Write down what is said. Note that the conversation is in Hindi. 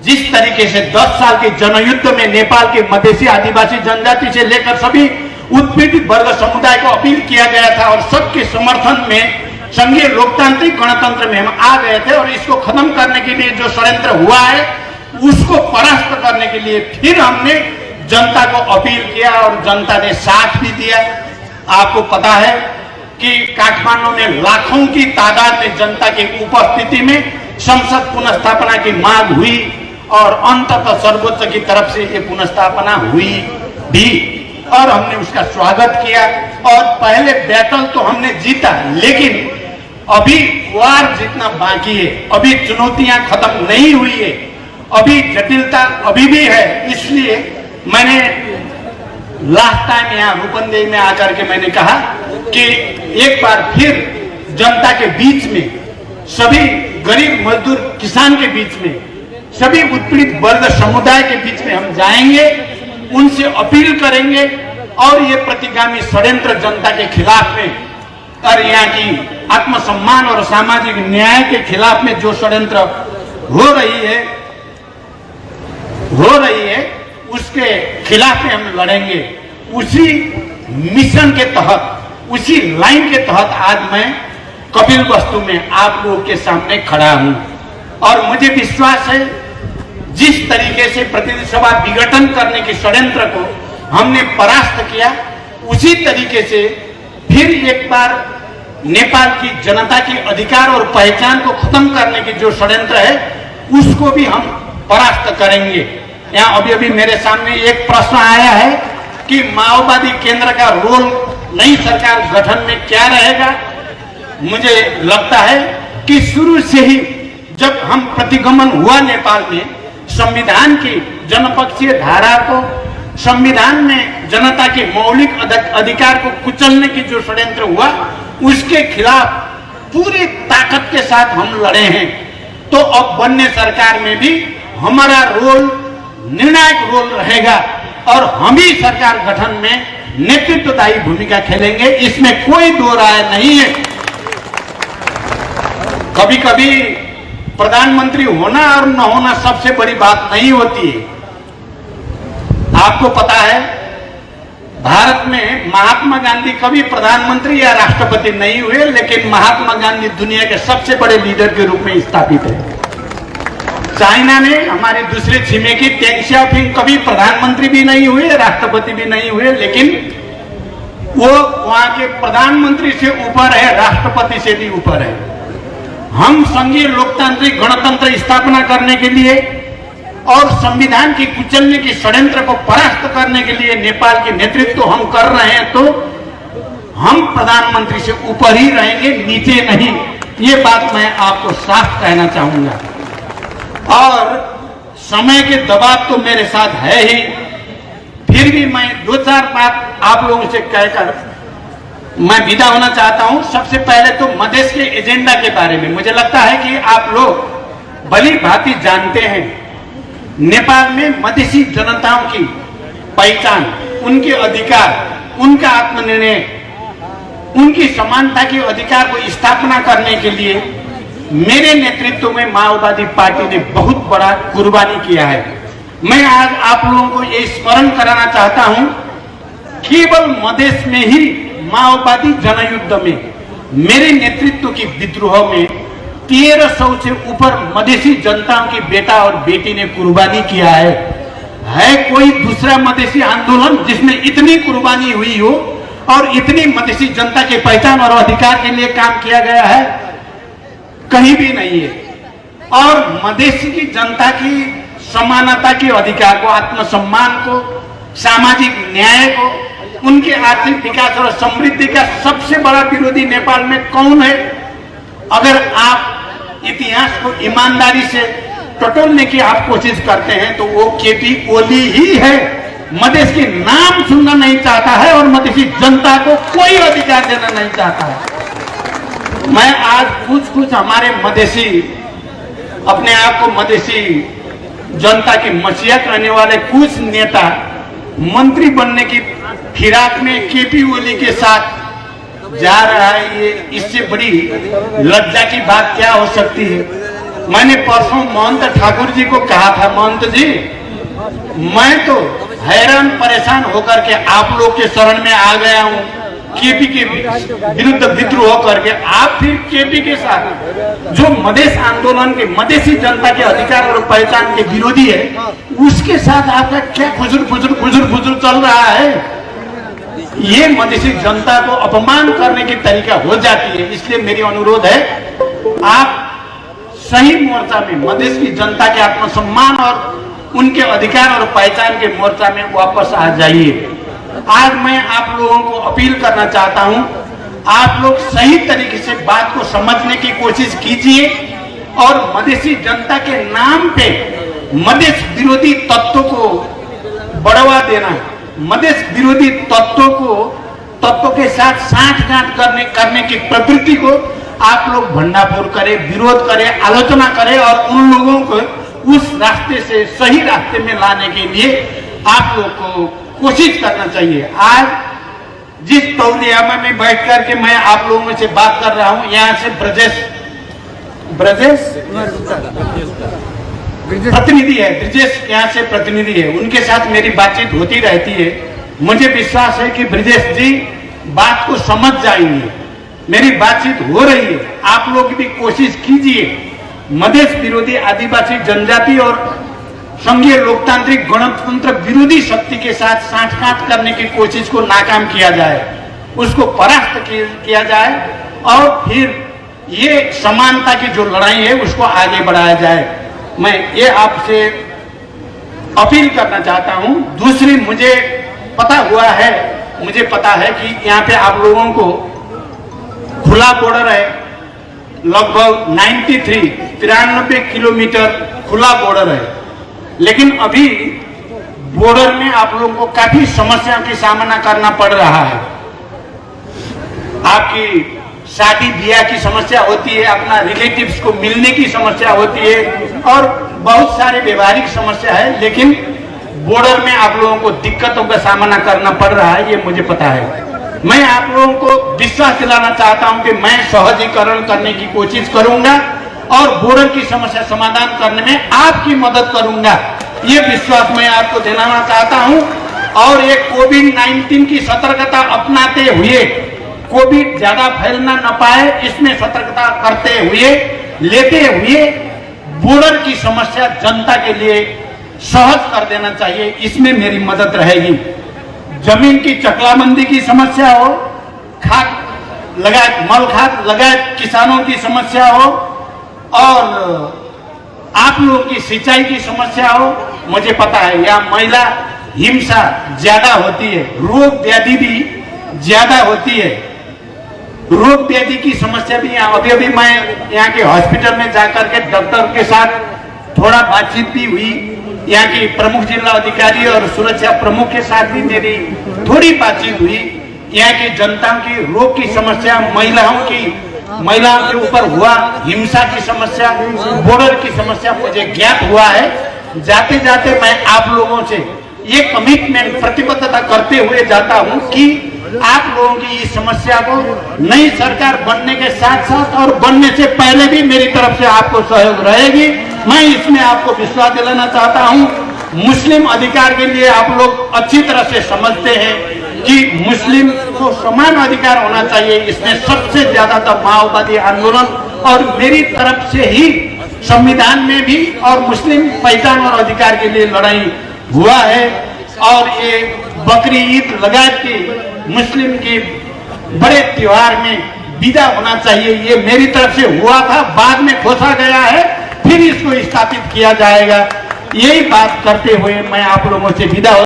जिस तरीके से 10 साल के जनयुद्ध में नेपाल के मधेसी आदिवासी जनजाति से लेकर सभी उत्पीड़ित वर्ग समुदाय को अपील किया गया था और सबके समर्थन में संघीय लोकतांत्रिक गणतंत्र में हम आ गए थे और इसको खत्म करने के लिए जो षड्यंत्र हुआ है उसको परास्त करने के लिए फिर हमने जनता को अपील किया और जनता ने साथ भी दिया। आपको पता है कि काठमांडू में लाखों की तादाद में जनता की उपस्थिति में संसद पुनर्स्थापना की मांग हुई और अंततः सर्वोच्च की तरफ से ये पुनर्स्थापना हुई भी और हमने उसका स्वागत किया और पहले बैटल तो हमने जीता, लेकिन अभी वार जीतना बाकी है, अभी चुनौतियां खत्म नहीं हुई है, अभी जटिलता अभी भी है। इसलिए मैंने लास्ट टाइम यहाँ रूपंदेही में आकर के मैंने कहा कि एक बार फिर जनता के बीच में, सभी गरीब मजदूर किसान के बीच में, सभी उत्पीड़ित वर्ग समुदाय के बीच में हम जाएंगे, उनसे अपील करेंगे और ये प्रतिगामी षड्यंत्र जनता के खिलाफ में और यहाँ की आत्मसम्मान और सामाजिक न्याय के खिलाफ में जो षड्यंत्र हो रही है उसके खिलाफ में हम लड़ेंगे। उसी मिशन के तहत, उसी लाइन के तहत आज मैं कपिलवस्तु में आप लोगों के सामने खड़ा हूं और मुझे विश्वास है जिस तरीके से प्रतिनिधि सभा विघटन करने के षड्यंत्र को हमने परास्त किया, उसी तरीके से फिर एक बार नेपाल की जनता की अधिकार और पहचान को खत्म करने की जो षड्यंत्र है उसको भी हम परास्त करेंगे। यहाँ अभी अभी मेरे सामने एक प्रश्न आया है कि माओवादी केंद्र का रोल नई सरकार गठन में क्या रहेगा। मुझे लगता है कि शुरू से ही जब हम प्रतिगमन हुआ नेपाल में, संविधान की जनपक्षीय धारा को, संविधान में जनता के मौलिक अधिकार को कुचलने की जो षड्यंत्र हुआ उसके खिलाफ पूरी ताकत के साथ हम लड़े हैं। तो अब बनने सरकार में भी हमारा रोल, निर्णायक रोल रहेगा और हम ही सरकार गठन में नेतृत्वदायी भूमिका खेलेंगे, इसमें कोई दो राय नहीं है। कभी कभी प्रधानमंत्री होना और न होना सबसे बड़ी बात नहीं होती है। आपको पता है भारत में महात्मा गांधी कभी प्रधानमंत्री या राष्ट्रपति नहीं हुए, लेकिन महात्मा गांधी दुनिया के सबसे बड़े लीडर के रूप में स्थापित है। चाइना में हमारे दूसरे छिमेकी डेंग सियाओपिंग कभी प्रधानमंत्री भी नहीं हुए, राष्ट्रपति भी नहीं हुए, लेकिन वो वहां के प्रधानमंत्री से ऊपर है, राष्ट्रपति से भी ऊपर है। हम संघीय लोकतांत्रिक गणतंत्र स्थापना करने के लिए और संविधान की कुचलने की षड्यंत्र को परास्त करने के लिए नेपाल के नेतृत्व हम कर रहे हैं, तो हम प्रधानमंत्री से ऊपर ही रहेंगे, नीचे नहीं। ये बात मैं आपको साफ कहना चाहूंगा। और समय के दबाव तो मेरे साथ है ही, फिर भी मैं 2-4 बात आप लोगों से कहकर मैं विदा होना चाहता हूं। सबसे पहले तो मधेश के एजेंडा के बारे में मुझे लगता है कि आप लोग भली भांति जानते हैं, नेपाल में मधेसी जनताओं की पहचान, उनके अधिकार, उनका आत्मनिर्णय, उनकी समानता के अधिकार को स्थापना करने के लिए मेरे नेतृत्व में माओवादी पार्टी ने बहुत बड़ा कुर्बानी किया है। मैं आज आप लोगों को ये स्मरण कराना चाहता हूं, केवल मधेश में ही माओवादी जनयुद्ध में मेरे नेतृत्व की विद्रोह में 1300 से ऊपर मधेसी जनताओं की बेटा और बेटी ने कुर्बानी किया है कोई दूसरा मधेसी आंदोलन जिसमें इतनी कुर्बानी हुई हो और इतनी मधेसी जनता की पहचान और अधिकार के लिए काम किया गया है? कहीं भी नहीं है। और मधेसी की जनता की समानता के अधिकार को, आत्मसम्मान को, सामाजिक न्याय को, उनके आर्थिक विकास और समृद्धि का सबसे बड़ा विरोधी नेपाल में कौन है? अगर आप इतिहास को ईमानदारी से टटोलने की आप कोशिश करते हैं तो वो केपी ओली ही है। मधेश के नाम सुनना नहीं चाहता है और मधेसी जनता को कोई अधिकार देना नहीं चाहता है। मैं आज कुछ हमारे मधेसी, अपने आप को मधेसी जनता की मसीहा कहने वाले कुछ नेता मंत्री बनने की फिराक में केपी ओली के साथ जा रहा है। ये इससे बड़ी लज्जा की बात क्या हो सकती है? मैंने परसों महंत ठाकुर जी को कहा था, महंत जी मैं तो हैरान परेशान होकर के आप लोग के शरण में आ गया हूं, केपी के विरुद्ध विद्रोह करके। आप फिर केपी के साथ जो मधेश आंदोलन के, मधेसी जनता के अधिकार और पहचान के विरोधी है, उसके साथ आपका क्या खुजर चल रहा है? ये मधेसी जनता को अपमान करने की तरीका हो जाती है। इसलिए मेरी अनुरोध है, आप सही मोर्चा में मधेश की जनता के आत्मसम्मान और उनके अधिकार और पहचान के मोर्चा में वापस आ जाइए। आज मैं आप लोगों को अपील करना चाहता हूं, आप लोग सही तरीके से बात को समझने की कोशिश कीजिए और मधेसी जनता के नाम पे मधेश विरोधी तत्वों को बढ़ावा देना, मधेश विरोधी तत्वों के साथ साठगांठ करने की प्रवृत्ति को आप लोग भंडाफोड़ करें, विरोध करें, आलोचना करें और उन लोगों को उस रास्ते से सही रास्ते में लाने के लिए आप लोग को कोशिश करना चाहिए। आज जिस तौलियामा में बैठ करके मैं आप लोगों से बात कर रहा हूं, यहाँ से ब्रजेश प्रतिनिधि है, ब्रजेश यहाँ से प्रतिनिधि है, उनके साथ मेरी बातचीत होती रहती है। मुझे विश्वास है कि ब्रजेश जी बात को समझ जाएंगे, मेरी बातचीत हो रही है। आप लोग भी कोशिश कीजिए, मधेश विरोधी आदिवासी जनजाति और संघीय लोकतांत्रिक गणतंत्र विरोधी शक्ति के साथ साठगांठ करने की कोशिश को नाकाम किया जाए, उसको परास्त किया जाए और फिर ये समानता की जो लड़ाई है उसको आगे बढ़ाया जाए। मैं ये आपसे अपील करना चाहता हूं। दूसरी, मुझे पता है कि यहाँ पे आप लोगों को खुला बॉर्डर है, लगभग 93 किलोमीटर खुला बॉर्डर है, लेकिन अभी बॉर्डर में आप लोगों को काफी समस्याओं की सामना करना पड़ रहा है। आपकी शादी ब्याह की समस्या होती है, अपना रिलेटिव्स को मिलने की समस्या होती है और बहुत सारे व्यवहारिक समस्या है, लेकिन बॉर्डर में आप लोगों को दिक्कतों का सामना करना पड़ रहा है, ये मुझे पता है। मैं आप लोगों को विश्वास दिलाना चाहता हूं कि मैं सहजीकरण करने की कोशिश करूंगा और बॉर्डर की समस्या समाधान करने में आपकी मदद करूंगा, ये विश्वास मैं आपको दिलाना चाहता हूं। और ये कोविड-19 की सतर्कता अपनाते हुए, कोविड ज्यादा फैलना न पाए इसमें सतर्कता करते हुए, लेते हुए बॉर्डर की समस्या जनता के लिए सहज कर देना चाहिए, इसमें मेरी मदद रहेगी। जमीन की चकलाबंदी की समस्या हो, खाद लगाए, मल खाद लगाए किसानों की समस्या हो और आप लोगों की सिंचाई की समस्या हो, मुझे पता है यहाँ महिला हिंसा ज्यादा होती है, रोग व्याधि भी ज्यादा होती है, रोग व्याधि की समस्या भी यहाँ। अभी मैं यहाँ के हॉस्पिटल में जाकर के डॉक्टर के साथ थोड़ा बातचीत भी हुई, यहाँ की प्रमुख जिला अधिकारी और सुरक्षा प्रमुख के साथ भी मेरी थोड़ी बातचीत हुई। यहाँ की जनता की रोग की समस्या, महिलाओं के ऊपर हुआ हिंसा की समस्या, बॉर्डर की समस्या मुझे ज्ञात हुआ है। जाते जाते मैं आप लोगों से ये कमिटमेंट, प्रतिबद्धता करते हुए जाता हूँ कि आप लोगों की इस समस्या को नई सरकार बनने के साथ साथ और बनने से पहले भी मेरी तरफ से आपको सहयोग रहेगी। मैं इसमें आपको विश्वास दिलाना चाहता हूं। मुस्लिम अधिकार के लिए आप लोग अच्छी तरह से समझते हैं कि मुस्लिम को समान अधिकार होना चाहिए। इसमें सबसे ज्यादा तो माओवादी आंदोलन और मेरी तरफ से ही संविधान में भी और मुस्लिम पहचान और अधिकार के लिए लड़ाई हुआ है। और ये बकरी ईद लगायत की मुस्लिम के बड़े त्योहार में विदा होना चाहिए, ये मेरी तरफ से हुआ था, बाद में खोसा गया है, फिर इसको स्थापित किया जाएगा। यही बात करते हुए मैं आप लोगों से विदा हो